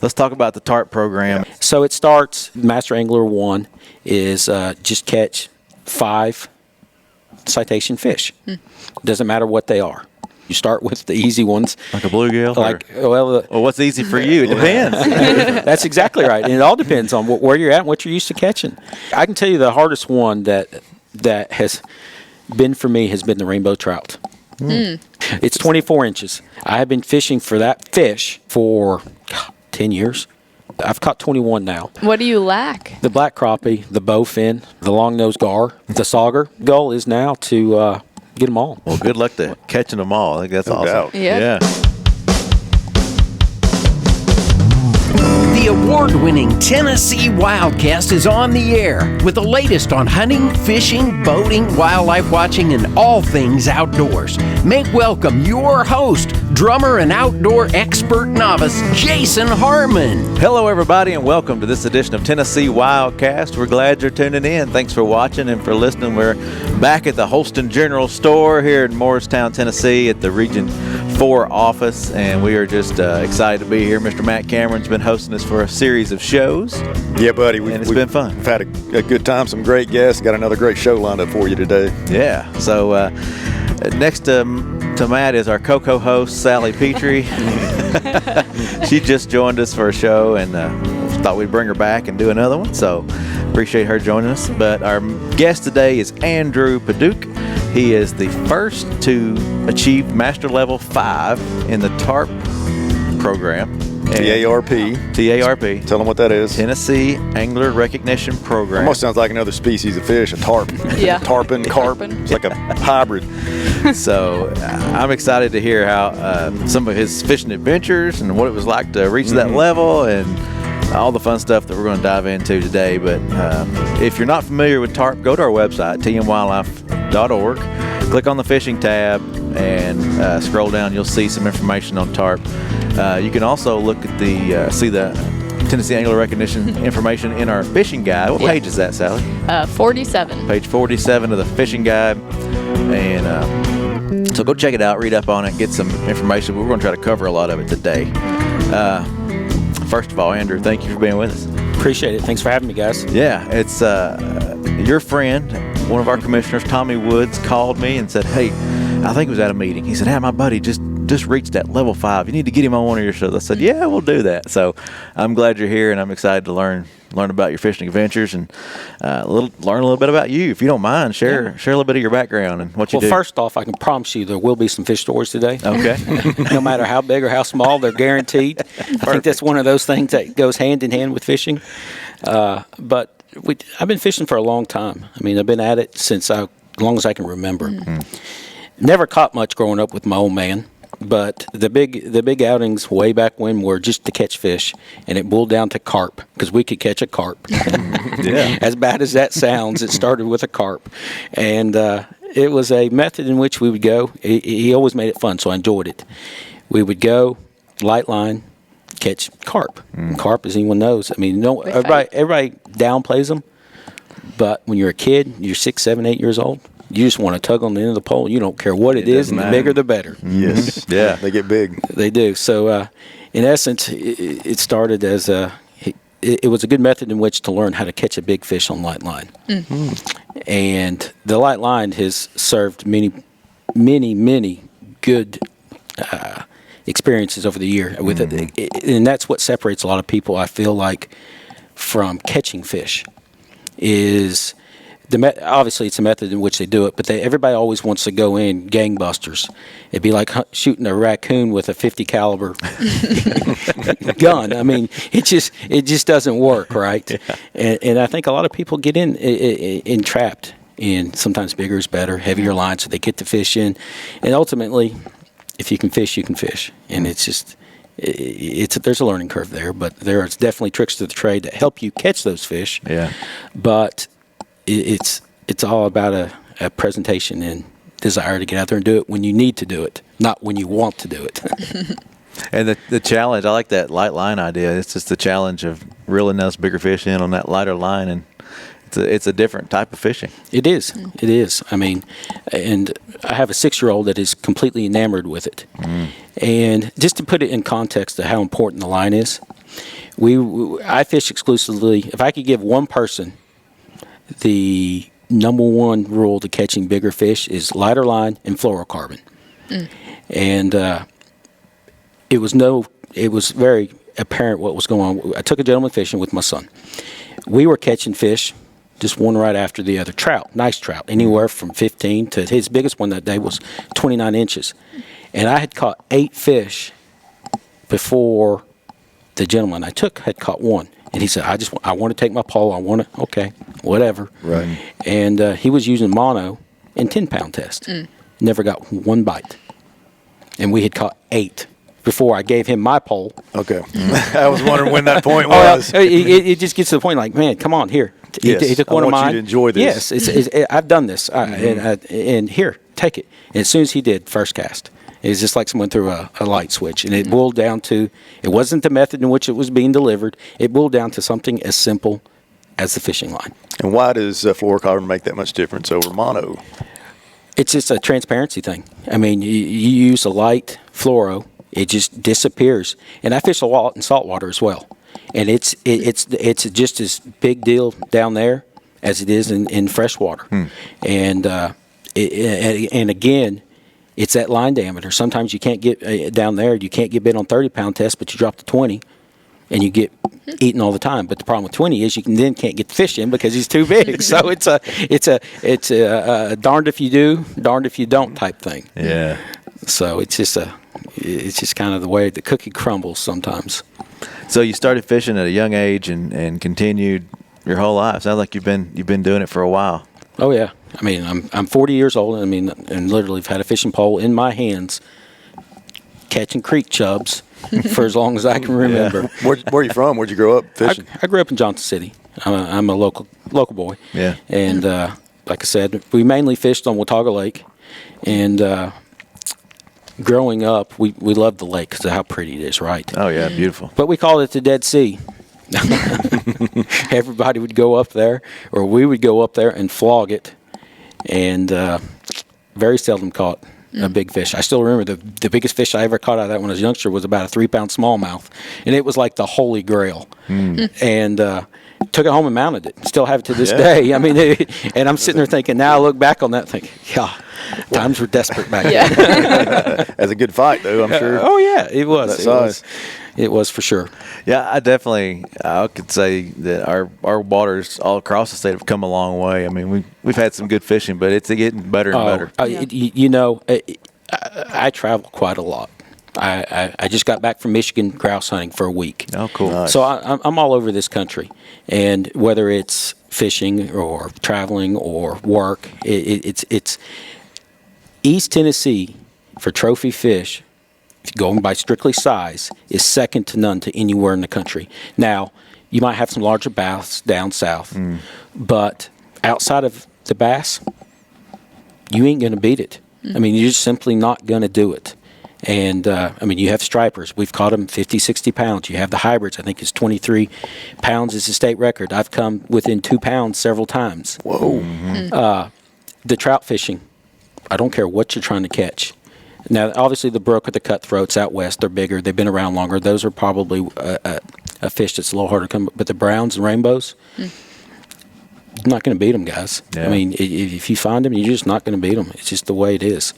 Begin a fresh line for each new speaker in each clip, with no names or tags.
Let's talk about the TARP program.
So it starts, Master Angler 1 is just catch 5 citation fish. Doesn't matter what they are. You start with the easy ones.
Like a bluegill?
Well,
what's easy for you? It depends.
That's exactly right. And it all depends on where you're at and what you're used to catching. I can tell you the hardest one that has been for me has been the rainbow trout. It's 24 inches. I have been fishing for that fish for 10 years. I've caught 21 now.
What do you lack?
The black crappie, the bowfin, the long-nosed gar, the sauger. Goal is now to get them all.
Well, good luck to catching them all. I think that's awesome.
Yeah.
The award-winning Tennessee WildCast is on the air with the latest on hunting, fishing, boating, wildlife watching, and all things outdoors. Make welcome your host, drummer and outdoor expert novice, Jason Harmon.
Hello, everybody, and welcome to this edition of Tennessee WildCast. We're glad you're tuning in. Thanks for watching and for listening. We're back at the Holston General Store here in Morristown, Tennessee at the Region 4 office, and we are just excited to be here. Mr. Matt Cameron's been hosting us for a series of shows.
Yeah, buddy.
It's been fun.
We've had a good time, some great guests. Got another great show lined up for you today.
Yeah. So next to Matt is our co-host, Sally Petre. She just joined us for a show, and thought we'd bring her back and do another one. So appreciate her joining us. But our guest today is Andrew Paducah. He is the first to achieve Master Level 5 in the TARP program.
TARP.
TARP.
Tell them what that is.
Tennessee Angler Recognition Program.
Almost sounds like another species of fish, a tarp.
Yeah.
Tarpon, carp.
Tarpon.
It's like a hybrid.
So I'm excited to hear how some of his fishing adventures and what it was like to reach that level and all the fun stuff that we're going to dive into today. But if you're not familiar with TARP, go to our website, tnwildlife.org. Click on the fishing tab and scroll down. You'll see some information on TARP. You can also look at see the Tennessee Angler Recognition information in our fishing guide. What page is that, Sally?
47.
Page 47 of the fishing guide. And so go check it out, read up on it, get some information. We're going to try to cover a lot of it today. First of all, Andrew, thank you for being with us.
Appreciate it. Thanks for having me, guys.
Yeah, it's your friend, one of our commissioners, Tommy Woods, called me and said, hey, I think it was at a meeting. He said, hey, my buddy just reached that level 5. You need to get him on one of your shows. I said, yeah, we'll do that. So I'm glad you're here, and I'm excited to learn about your fishing adventures and learn a little bit about you. If you don't mind, share a little bit of your background and what you do.
Well, first off, I can promise you there will be some fish stories today.
Okay.
No matter how big or how small, they're guaranteed. I think that's one of those things that goes hand in hand with fishing. But I've been fishing for a long time. I mean, I've been at it since as long as I can remember. Never caught much growing up with my old man. But the big outings way back when were just to catch fish, and it boiled down to carp because we could catch a carp.
Yeah.
As bad as that sounds, it started with a carp, and it was a method in which we would go. He always made it fun, so I enjoyed it. We would go light line, catch carp. And carp, as anyone knows, I mean, everybody downplays them, but when you're a kid, you're 6, 7, 8 years old. You just want to tug on the end of the pole. You don't care what it is, and the bigger the better.
Yes.
Yeah.
They get big.
They do. So, in essence, it started as it was a good method in which to learn how to catch a big fish on light line. And the light line has served many good experiences over the year with it. And that's what separates a lot of people, I feel like, from catching fish is obviously it's a method in which they do it, but everybody always wants to go in gangbusters. It'd be like shooting a raccoon with a 50 caliber gun. I mean, it just doesn't work, right? Yeah. And I think a lot of people get entrapped in sometimes bigger is better, heavier lines, so they get the fish in, and ultimately, if you can fish, you can fish, and it's just. There's a learning curve there, but there's definitely tricks to the trade that help you catch those fish. Yeah, but it's all about a presentation and desire to get out there and do it when you need to do it, not when you want to do it.
And the challenge, I like that light line idea. It's just the challenge of reeling those bigger fish in on that lighter line it's a different type of fishing.
It is. It is. I mean, and I have a 6-year-old that is completely enamored with it. And just to put it in context of how important the line is, I fish exclusively. If I could give one person the number one rule to catching bigger fish is lighter line and fluorocarbon. And it was very apparent what was going on. I took a gentleman fishing with my son. We were catching fish, just one right after the other. Trout, nice trout, anywhere from 15 to his biggest one that day was 29 inches. And I had caught 8 fish before the gentleman I took had caught one. And he said, I want to take my pole. Okay, whatever.
Right.
And he was using mono and 10-pound test. Never got one bite. And we had caught 8 before I gave him my pole.
Okay. I was wondering when that point was.
It just gets to the point like, man, come on, here.
Yes,
he took one of
I want
mine.
you to enjoy this.
Yes, I've done this. And here, take it. And as soon as he did, first cast. It was just like someone threw a light switch. And it boiled down to, it wasn't the method in which it was being delivered. It boiled down to something as simple as the fishing line.
And why does fluorocarbon make that much difference over mono?
It's just a transparency thing. I mean, you use a light fluoro, it just disappears. And I fish a lot in saltwater as well. And it's just as big deal down there as it is in freshwater. And again, it's that line diameter. Sometimes you can't get down there. You can't get bit on 30-pound test, but you drop to 20, and you get eaten all the time. But the problem with 20 is you can't get the fish in because he's too big. So it's a darned if you do, darned if you don't type thing.
Yeah.
So it's just kind of the way the cookie crumbles sometimes.
So you started fishing at a young age and continued your whole life. Sounds like you've been doing it for a while.
Oh yeah. I mean, I'm 40 years old. And literally have had a fishing pole in my hands, catching creek chubs for as long as I can remember.
Yeah. Where are you from? Where'd you grow up fishing?
I grew up in Johnson City. I'm a local boy.
Yeah.
And like I said, we mainly fished on Watauga Lake. And growing up, we loved the lake because of how pretty it is, right?
Oh yeah, beautiful.
But we called it the Dead Sea. Everybody would go up there, or we would go up there and flog it, and very seldom caught a big fish. I still remember the biggest fish I ever caught out of that when I was a youngster was about a 3-pound smallmouth, and it was like the holy grail. And took it home and mounted it. Still have it to this day. I mean, and I'm sitting there thinking, now I look back on that thinking, yeah, times were desperate back then.
That's a good fight, though, I'm sure.
Oh, yeah, it was.
That size.
It was for sure.
Yeah, I could say that our waters all across the state have come a long way. I mean, we've had some good fishing, but it's getting better and better.
I travel quite a lot. I just got back from Michigan grouse hunting for a week.
Oh, cool.
Nice.
So I'm all over this country, and whether it's fishing or traveling or work, it's East Tennessee for trophy fish. Going by strictly size, is second to none to anywhere in the country. Now, you might have some larger bass down south, but outside of the bass, you ain't going to beat it. I mean, you're just simply not going to do it. And, you have stripers. We've caught them 50, 60 pounds. You have the hybrids. I think it's 23 pounds is the state record. I've come within 2 pounds several times.
Whoa.
The trout fishing, I don't care what you're trying to catch. Now, obviously, the brook or the cutthroats out west, they're bigger. They've been around longer. Those are probably a fish that's a little harder to come. But the browns and rainbows, you're not going to beat them, guys.
Yeah.
I mean, if you find them, you're just not going to beat them. It's just the way it is.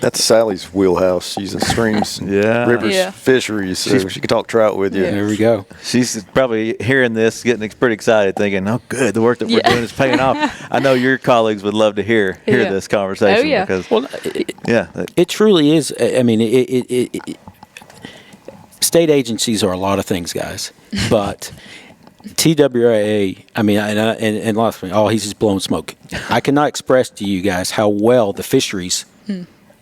That's Sally's wheelhouse, using streams, rivers, fisheries. So she can talk trout with you.
Yeah. There we go.
She's probably hearing this, getting pretty excited, thinking, "Oh, good, the work that we're doing is paying off." I know your colleagues would love to hear this conversation.
Oh, yeah.
Because,
it truly is. I mean, state agencies are a lot of things, guys, but TWA, and a lot of people, he's just blowing smoke. I cannot express to you guys how well the fisheries.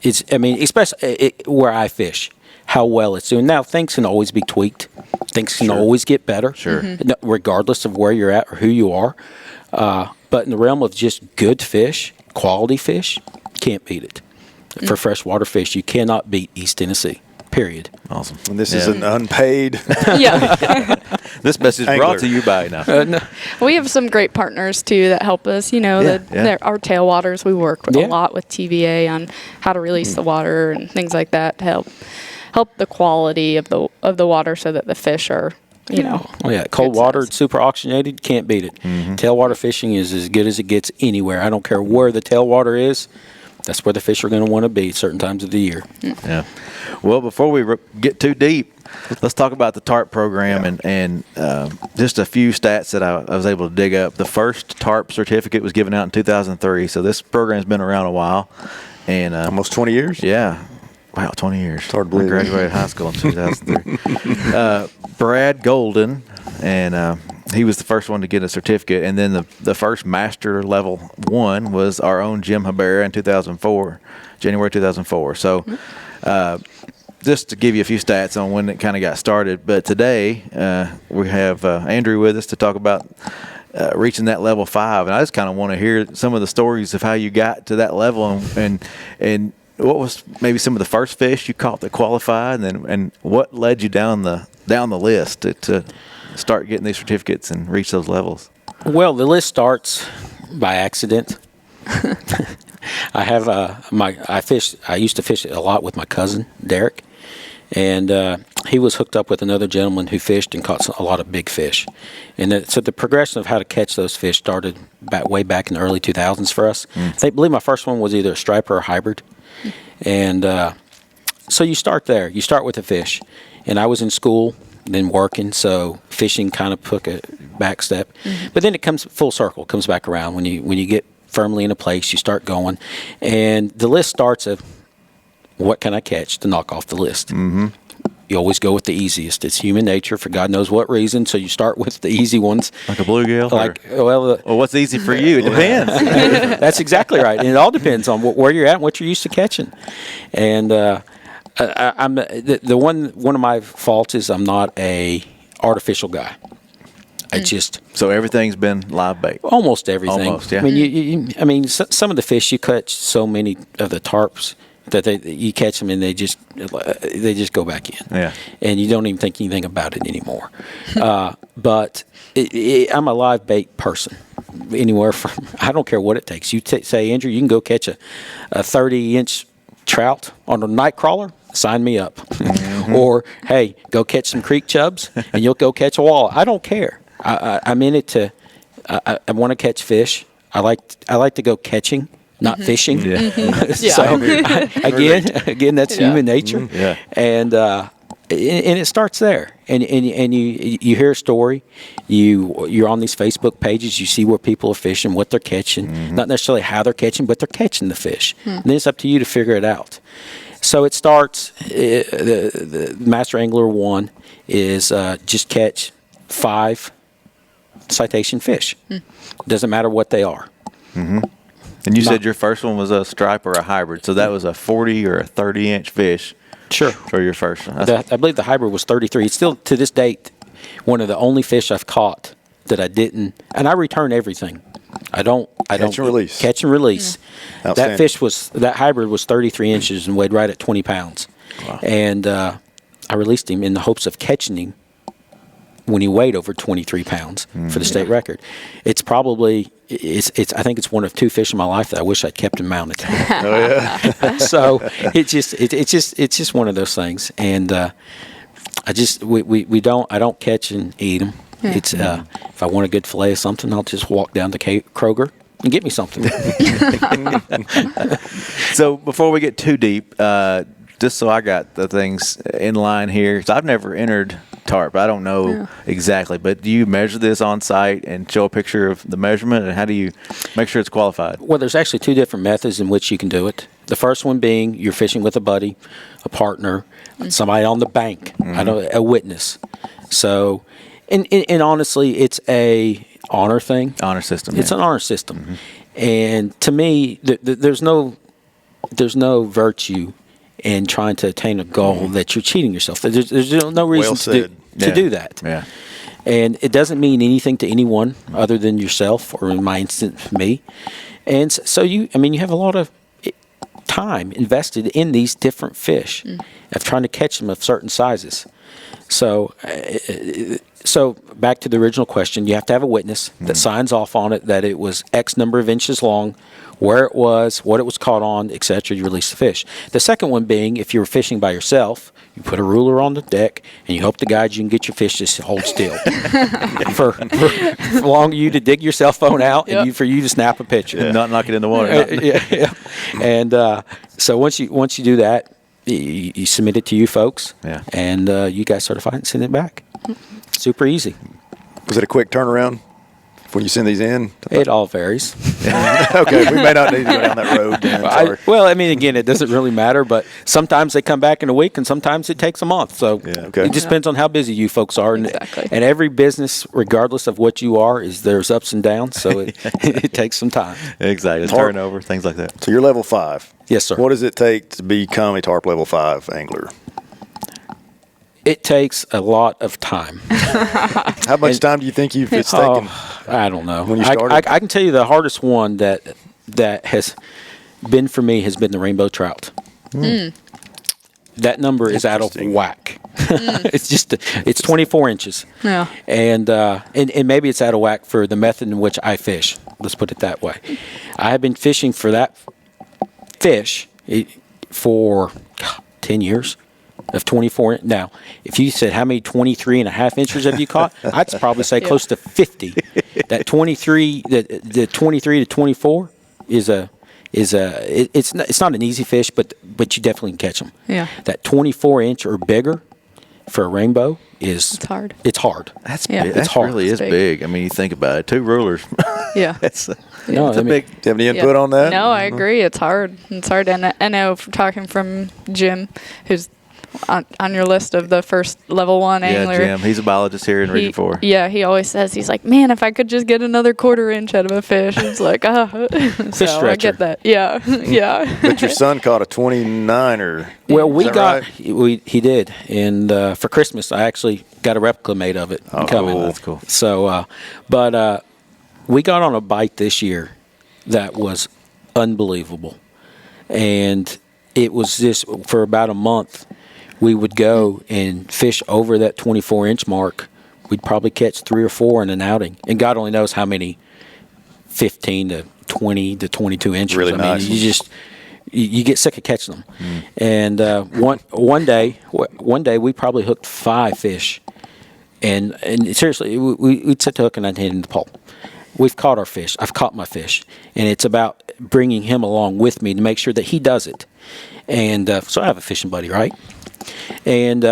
Especially where I fish, how well it's doing. Now, things can always be tweaked. Things can always get better.
Sure.
Regardless of where you're at or who you are. But in the realm of just good fish, quality fish, can't beat it. For freshwater fish, you cannot beat East Tennessee. Period.
Awesome.
And this is an unpaid.
This message
Angler.
brought to you by now.
No.
We have some great partners too that help us. You know, our tailwaters. We work a lot with TVA on how to release the water and things like that to help the quality of the water so that the fish are, you know.
Oh yeah, cold watered, super oxygenated, can't beat it. Tailwater fishing is as good as it gets anywhere. I don't care where the tailwater is. That's where the fish are going to want to be certain times of the year.
Yeah. Well, before we get too deep, let's talk about the TARP program and just a few stats that I was able to dig up. The first TARP certificate was given out in 2003, so this program's been around a while. And
almost 20 years?
Yeah. Wow, 20 years.
It's hard to believe.
I graduated high school in 2003. Brad Golden, and he was the first one to get a certificate. And then the first master level 1 was our own Jim Habera in 2004, January 2004. So just to give you a few stats on when it kind of got started. But today we have Andrew with us to talk about reaching that level 5. And I just kind of want to hear some of the stories of how you got to that level and what was maybe some of the first fish you caught that qualified, and what led you down the list to start getting these certificates and reach those levels?
Well, the list starts by accident. I have I used to fish a lot with my cousin Derek, and he was hooked up with another gentleman who fished and caught a lot of big fish. And so the progression of how to catch those fish started way back in the early 2000s for us. I believe my first one was either a striper or a hybrid. And so you start there. You start with a fish. And I was in school, then working, so fishing kind of took a back step. But then it comes full circle, comes back around. When you get firmly in a place, you start going. And the list starts of what can I catch to knock off the list. You always go with the easiest. It's human nature for God knows what reason. So you start with the easy ones.
Like a bluegill?
Well,
what's easy for you? It depends.
That's exactly right. And it all depends on where you're at and what you're used to catching. And I'm the one of my faults is I'm not a artificial guy.
So everything's been live bait.
Almost everything.
Almost, yeah.
I mean, some of the fish you catch, so many of the tarps that you catch them and they just go back in. Yeah. And you don't even think anything about it anymore. But I'm a live bait person. Anywhere from, I don't care what it takes. You say, Andrew, you can go catch a 30-inch trout on a night crawler, sign me up. Or, hey, go catch some creek chubs and you'll go catch a walleye. I don't care. I'm in it to, I want to catch fish. I like to go catching, not fishing. So again, that's human nature. And it starts there. And you hear a story. You're on these Facebook pages. You see where people are fishing, what they're catching, not necessarily how they're catching, but they're catching the fish. And then it's up to you to figure it out. So it starts. The Master Angler 1 is just catch 5 citation fish. Doesn't matter what they are.
And you said your first one was a stripe or a hybrid, so that was a 40 or a 30-inch fish.
Sure.
For your first one.
I believe the hybrid was 33. It's still, to this date, one of the only fish I've caught that I didn't, and I return everything. I don't
Catch and release.
Catch and release. That hybrid was 33 inches and weighed right at 20 pounds. Wow. And I released him in the hopes of catching him when he weighed over 23 pounds for the state record. It's probably, I think it's one of 2 fish in my life that I wish I'd kept him mounted. So it's just one of those things. And I don't catch and eat them. It's if I want a good fillet of something, I'll just walk down to Kroger and get me something.
So before we get too deep, just so I got the things in line here, so I've never entered TARP. I don't know exactly, but do you measure this on site and show a picture of the measurement, and how do you make sure it's qualified?
Well, there's actually 2 different methods in which you can do it. The first one being you're fishing with a buddy, a partner, somebody on the bank, a witness. So, and honestly, it's a honor thing.
Honor system.
It's an honor system, and to me, there's no virtue in trying to attain a goal that you're cheating yourself. There's no reason to do that. Yeah. And it doesn't mean anything to anyone other than yourself, or in my instance, me. And so you have a lot of time invested in these different fish of trying to catch them of certain sizes. So back to the original question, you have to have a witness that signs off on it, that it was X number of inches long, where it was, what it was caught on, etc. You release the fish. The second one being, if you're fishing by yourself, you put a ruler on the deck, and you hope to guide you can get your fish to hold still. for long you to dig your cell phone out and for you to snap a picture.
And not knock it in the water.
Yeah. And so once you do that, you submit it to you folks, and you guys certify it and send it back. Super easy.
Was it a quick turnaround when you send these in?
It all varies.
Okay, we may not need to go down that road then. Sorry.
Again, it doesn't really matter, but sometimes they come back in a week, and sometimes it takes a month. So it just depends on how busy you folks are.
Exactly.
And every business, regardless of what you are, there's ups and downs, so it takes some time.
Exactly. Turnover, things like that.
So you're level 5.
Yes, sir.
What does it take to become a TARP level 5 angler?
It takes a lot of time.
How much time do you think it's taken?
I don't know.
When you started?
I can tell you the hardest one that has been for me has been the rainbow trout. That number is out of whack. It's 24 inches.
Yeah.
And maybe it's out of whack for the method in which I fish. Let's put it that way. I have been fishing for that fish for 10 years. Of 24. Now, if you said how many 23 and a half inches have you caught, I'd probably say close to 50. That 23, the 23 to 24 it's not an easy fish, but you definitely can catch them.
Yeah.
That 24 inch or bigger for a rainbow
it's hard.
It's hard.
That's
Yeah.
big.
It's
That
hard.
really is big. I mean, you think about it. 2 rulers.
Yeah.
It's
No,
a big.
Do you have any input on that?
No, I agree. It's hard. It's hard. And I know from talking from Jim, who's on your list of the first level 1 angler.
Yeah, Jim. He's a biologist here in Region 4.
Yeah, he always says, he's like, man, if I could just get another 1/4 inch out of a fish. It's like, so
stretcher.
I get that. Yeah, yeah.
But your son caught a 29er.
Well,
Is
he did, and for Christmas I actually got a replica made of it.
Oh,
coming.
cool.
That's cool.
So, but we got on a bite this year that was unbelievable, and it was this for about a month. We would go and fish over that 24-inch mark. We'd probably catch 3 or 4 in an outing, and God only knows how many 15 to 20 to 22 inches.
Really nice.
Mean, you get sick of catching them. And one day we probably hooked 5 fish, and seriously, we'd set the hook and I'd hand him the pole. We've caught our fish. I've caught my fish, and it's about bringing him along with me to make sure that he does it. And so I have a fishing buddy, right? And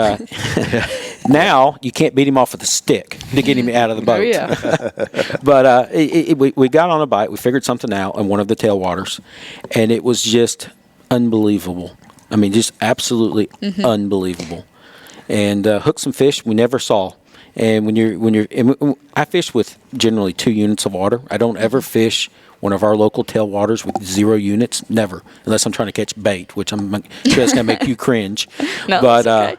now you can't beat him off with a stick to get him out of the boat.
Oh, yeah.
But we got on a bite. We figured something out in one of the tailwaters, and it was just unbelievable. I mean, just absolutely unbelievable. And hooked some fish we never saw. And I fish with generally 2 units of water. I don't ever fish one of our local tailwaters with 0 units, never, unless I'm trying to catch bait, which I'm sure that's going to make you cringe.
No,
But
okay.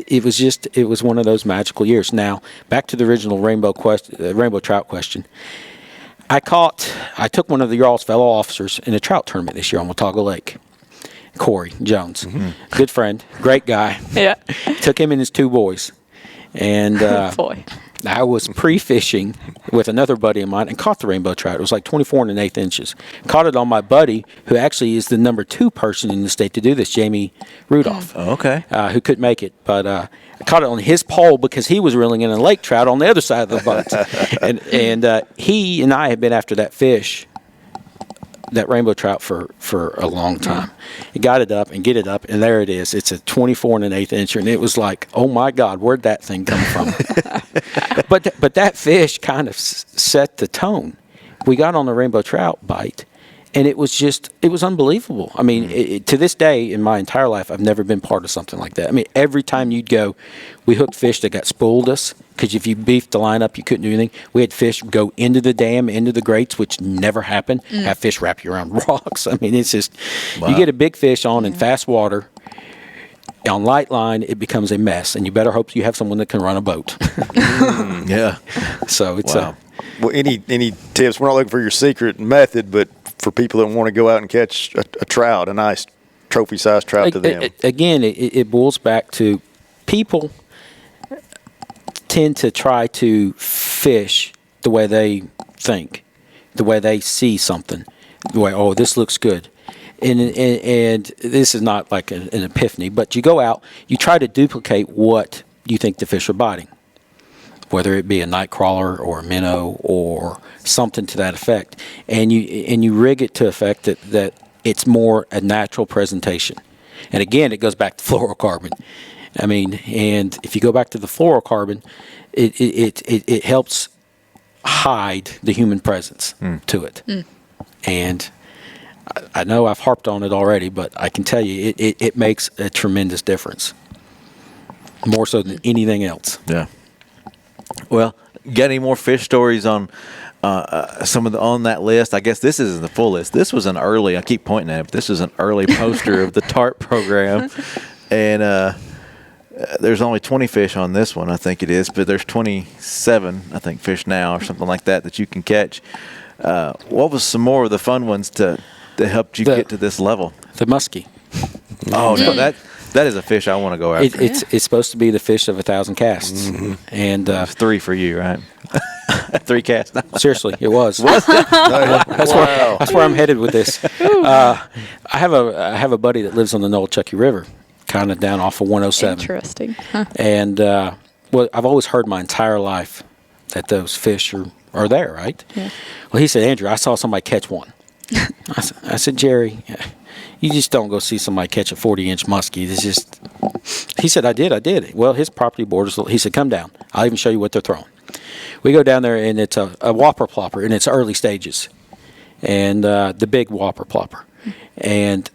it was one of those magical years. Now back to the original rainbow trout question. I took one of y'all's fellow officers in a trout tournament this year on Watauga Lake. Corey Jones, good friend, great guy.
Yeah.
Took him and his 2 boys, and
Boy.
I was pre-fishing with another buddy of mine and caught the rainbow trout. It was like 24 1/8 inches. Caught it on my buddy, who actually is the number 2 person in the state to do this, Jamie Rudolph.
Oh, okay.
Who couldn't make it, but I caught it on his pole because he was reeling in a lake trout on the other side of the boat. and he and I had been after that fish, that rainbow trout, for a long time. He got it up, and there it is. It's a 24 1/8 incher, and it was like, oh my God, where'd that thing come from? But that fish kind of set the tone. We got on the rainbow trout bite, and it was unbelievable. I mean, to this day in my entire life, I've never been part of something like that. I mean, every time you'd go, we hooked fish that got spooled us, because if you beefed the line up, you couldn't do anything. We had fish go into the dam, into the grates, which never happened. Have fish wrap you around rocks. I mean, it's just, you get a big fish on in fast water, on light line, it becomes a mess, and you better hope you have someone that can run a boat.
Yeah.
So it's
Well, any tips? We're not looking for your secret method, but for people that want to go out and catch a nice trophy-sized trout to them.
It boils back to people tend to try to fish the way they think, the way they see something, the way, oh, this looks good. And this is not like an epiphany, but you go out, you try to duplicate what you think the fish are biting, whether it be a night crawler or a minnow or something to that effect, and you rig it to effect that it's more a natural presentation. And again, it goes back to fluorocarbon. I mean, and if you go back to the fluorocarbon, it helps hide the human presence to it. And I know I've harped on it already, but I can tell you it makes a tremendous difference, more so than anything else.
Yeah. Well, got any more fish stories on some of on that list? I guess this isn't the full list. This was an early. I keep pointing at it, but this was an early poster of the TARP program, and there's only 20 fish on this one, I think it is, but there's 27, I think, fish now or something like that you can catch. What was some more of the fun ones that helped you get to this level?
The muskie.
Oh no, that is a fish I want to go after.
It's supposed to be the fish of 1,000 casts, and
3 for you, right? 3 casts. No.
Seriously, it was.
Was it?
That's where I'm headed with this. I have a buddy that lives on the Nolechucky River, kind of down off of 107.
Interesting. Huh.
And well, I've always heard my entire life that those fish are there, right?
Yeah.
Well, he said, Andrew, I saw somebody catch one. I said, Jerry, you just don't go see somebody catch a 40-inch muskie. It's just. He said, I did. Well, his property borders. He said, come down. I'll even show you what they're throwing. We go down there, and it's a whopper plopper in its early stages, and the big whopper plopper. And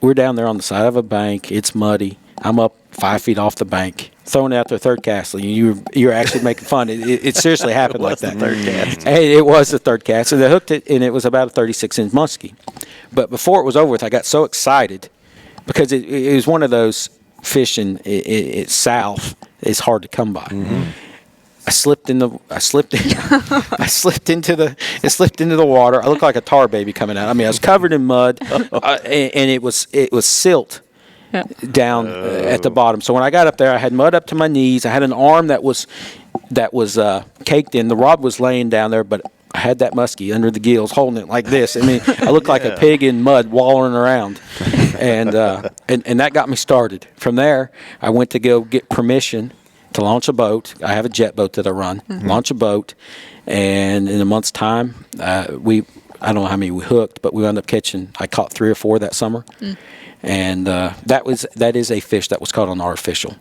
we're down there on the side of a bank. It's muddy. I'm up 5 feet off the bank, throwing out their third cast. You're actually making fun. It seriously happened like that.
Third cast.
Hey, it was the third cast, and they hooked it, and it was about a 36-inch muskie. But before it was over with, I got so excited because it was one of those fish in it's south. It's hard to come by. Mm-hmm. It slipped into the water. I looked like a tar baby coming out. I mean, I was covered in mud, and it was silt down at the bottom. So when I got up there, I had mud up to my knees. I had an arm that was caked in. The rod was laying down there, but I had that muskie under the gills, holding it like this. I mean, I looked like a pig in mud, wallowing around, and that got me started. From there, I went to go get permission to launch a boat. I have a jet boat that I run. Mm-hmm. Launch a boat, and in a month's time, I don't know how many we hooked, but we wound up catching. I caught 3 or 4 that summer, and that is a fish that was caught on artificial,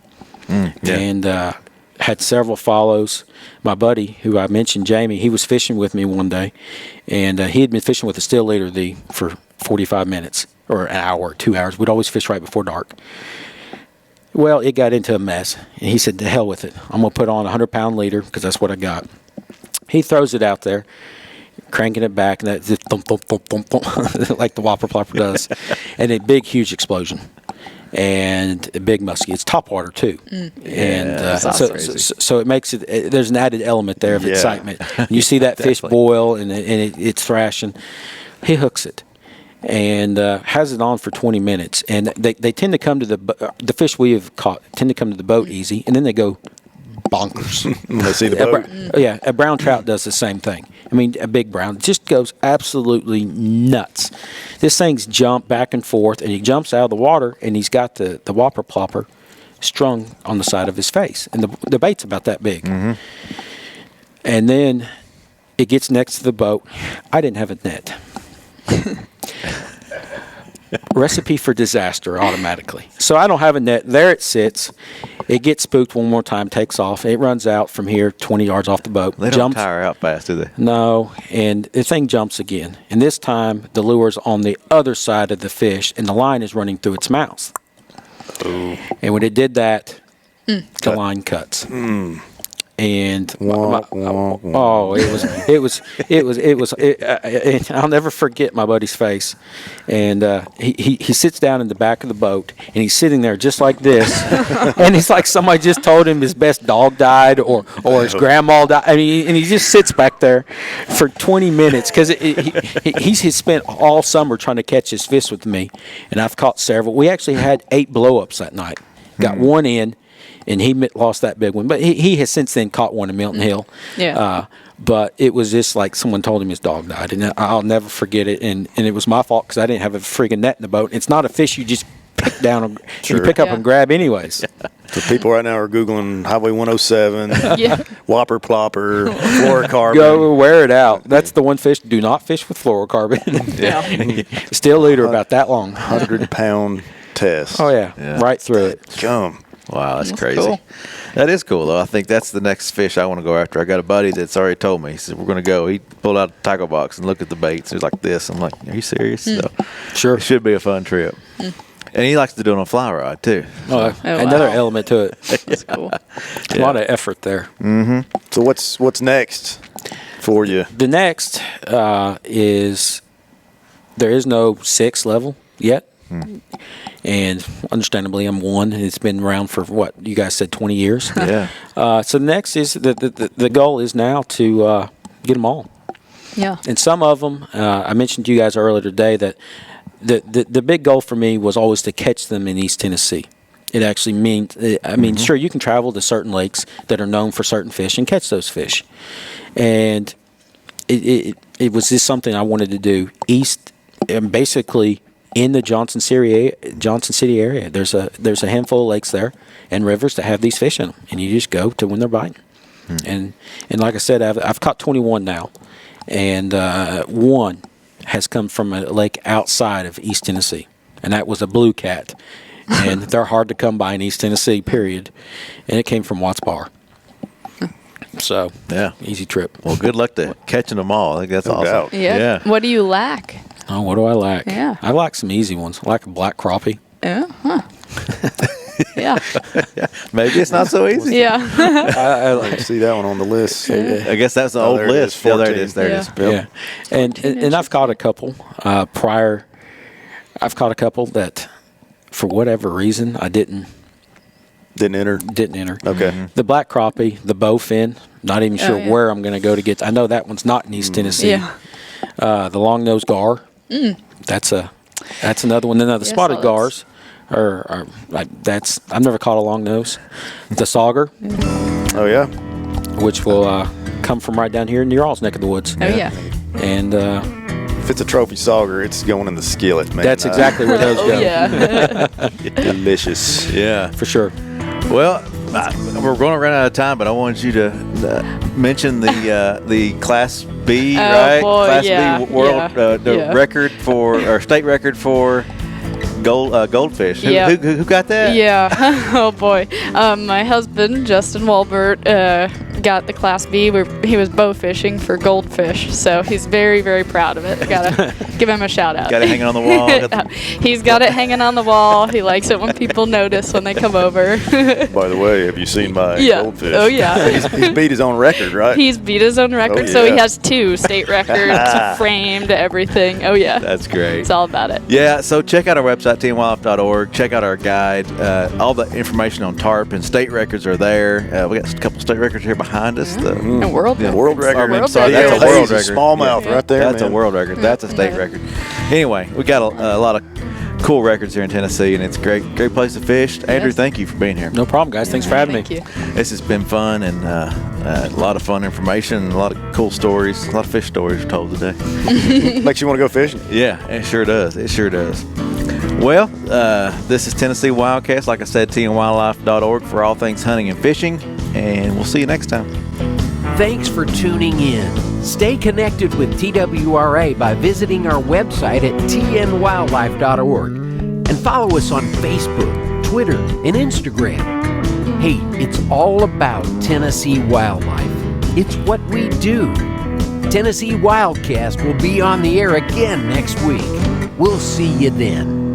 and had several follows. My buddy, who I mentioned, Jamie, he was fishing with me one day, and he had been fishing with a still leader for 45 minutes or an hour, 2 hours. We'd always fish right before dark. Well, it got into a mess, and he said, to hell with it. I'm going to put on a 100-pound leader because that's what I got. He throws it out there, cranking it back, and that just thump, thump, thump, thump, thump, like the whopper plopper does, and a big, huge explosion. And a big muskie. It's topwater too, and so it makes it. There's an added element there of excitement. You see that fish boil, and it's thrashing. He hooks it, and has it on for 20 minutes. And they tend to come to the fish we have caught tend to come to the boat easy, and then they go bonkers.
They see the boat.
A brown trout does the same thing. I mean, a big brown just goes absolutely nuts. This thing's jump back and forth, and he jumps out of the water, and he's got the whopper plopper strung on the side of his face, and the bait's about that big. Mm-hmm. And then it gets next to the boat. I didn't have a net. Recipe for disaster automatically. So I don't have a net. There it sits. It gets spooked one more time, takes off. It runs out from here 20 yards off the boat.
They don't tire out fast, do they?
No, and the thing jumps again. And this time, the lure's on the other side of the fish, and the line is running through its mouth. Ooh. And when it did that, the line cuts. and
Wah.
I'll never forget my buddy's face. And he sits down in the back of the boat, and he's sitting there just like this, and it's like somebody just told him his best dog died or his grandma died. I mean, and he just sits back there for 20 minutes because he's spent all summer trying to catch his fish with me, and I've caught several. We actually had 8 blow-ups that night. Got one in, and he lost that big one. But he has since then caught one in Milton Hill.
Yeah.
But it was just like someone told him his dog died, and I'll never forget it. And it was my fault because I didn't have a friggin' net in the boat. It's not a fish you just pick down, you pick up and grab anyways.
So people right now are Googling Highway 107,
Yeah.
Whopper Plopper, fluorocarbon.
Go wear it out. That's the one fish. Do not fish with fluorocarbon.
Yeah.
Still leader about that long.
100-pound test.
Oh yeah, right through it.
Come.
Wow, that's crazy.
Cool.
That is cool, though. I think that's the next fish I want to go after. I got a buddy that's already told me. He said, we're going to go. He pulled out a tackle box and looked at the baits. He was like this. I'm like, are you serious? So,
Sure.
it should be a fun trip. And he likes to do it on a fly rod, too.
Another
wow.
element to it.
That's cool.
A lot of effort there.
So what's next for you?
The next is there is no 6 level yet. And understandably, I'm 1, and it's been around for what you guys said, 20 years.
Yeah.
So the next is the goal is now to get them all.
Yeah.
And some of them, I mentioned to you guys earlier today that the big goal for me was always to catch them in East Tennessee. It actually means, sure, you can travel to certain lakes that are known for certain fish and catch those fish. And it was just something I wanted to do east, and basically in the Johnson City area. There's a handful of lakes there and rivers that have these fish in them, and you just go to when they're biting. And like I said, I've caught 21 now, and one has come from a lake outside of East Tennessee, and that was a blue cat. And they're hard to come by in East Tennessee, period. And it came from Watts Bar. So,
Yeah.
easy trip.
Well, good luck to catching them all. I think that's
No
awesome.
doubt.
Yeah. What do you lack?
Oh, what do I lack?
Yeah.
I like some easy ones. I like a black crappie.
Yeah. Huh. Yeah.
Maybe it's not so easy.
Yeah.
I
I
like
see that one on the list.
I guess that's the
Oh,
old
there it
list.
is,
Yeah, there it
14.
is. There it is.
Yeah.
Yep.
Yeah. And I've caught a couple prior. I've caught a couple that, for whatever reason, I didn't
Didn't enter. Okay.
The black crappie, the bowfin, not even sure
yeah.
where I'm going to go to get. I know that one's not in East Tennessee.
Yeah.
The long-nosed gar, that's another one. Then the
Yeah,
spotted
so
gars are I've never caught a long nose. The sauger,
Oh yeah.
which will come from right down here in y'all's neck of the woods.
Oh yeah.
And
If it's a trophy sauger, it's going in the skillet, man.
that's exactly where those
Oh
go.
yeah.
delicious.
Yeah.
For sure.
Well, we're going to run out of time, but I wanted you to mention the Class B,
Oh,
right?
boy,
Class
yeah,
B world
yeah.
record or state record for goldfish.
Yeah.
Who got that?
Yeah. Oh boy. My husband Justin Walbert got the Class B. He was bow fishing for goldfish, so he's very, very proud of it. Gotta give him a shout out.
Got it hanging on the wall.
He's got it hanging on the wall. He likes it when people notice when they come over.
By the way, have you seen my
Yeah.
goldfish?
Oh, yeah.
he's beat his own record, right?
He's beat his own record,
Oh,
so he
yeah.
has 2 state records framed, everything. Oh yeah.
That's great.
It's all about it.
Yeah, so check out our website, teamwildlife.org. Check out our guide. All the information on TARP and state records are there. We got a couple state records here behind us.
And world
Yeah.
World record.
World
Sorry,
record.
that's a world
Hazy
record.
Smallmouth
Yeah.
right there,
That's
man.
a world record. That's a state
Yeah.
record. Anyway, we got a lot of cool records here in Tennessee, and it's a great place to fish. Andrew,
Yes.
thank you for being here.
No problem, guys. Thanks for having
Thank
me.
you.
This has been fun and a lot of fun information, and a lot of cool stories, a lot of fish stories told today.
Makes you want to go fishing.
Yeah, it sure does. It sure does. Well, this is Tennessee WildCast. Like I said, teamwildlife.org for all things hunting and fishing, and we'll see you next time.
Thanks for tuning in. Stay connected with TWRA by visiting our website at tnwildlife.org and follow us on Facebook, Twitter, and Instagram. Hey, it's all about Tennessee wildlife. It's what we do. Tennessee WildCast will be on the air again next week. We'll see you then.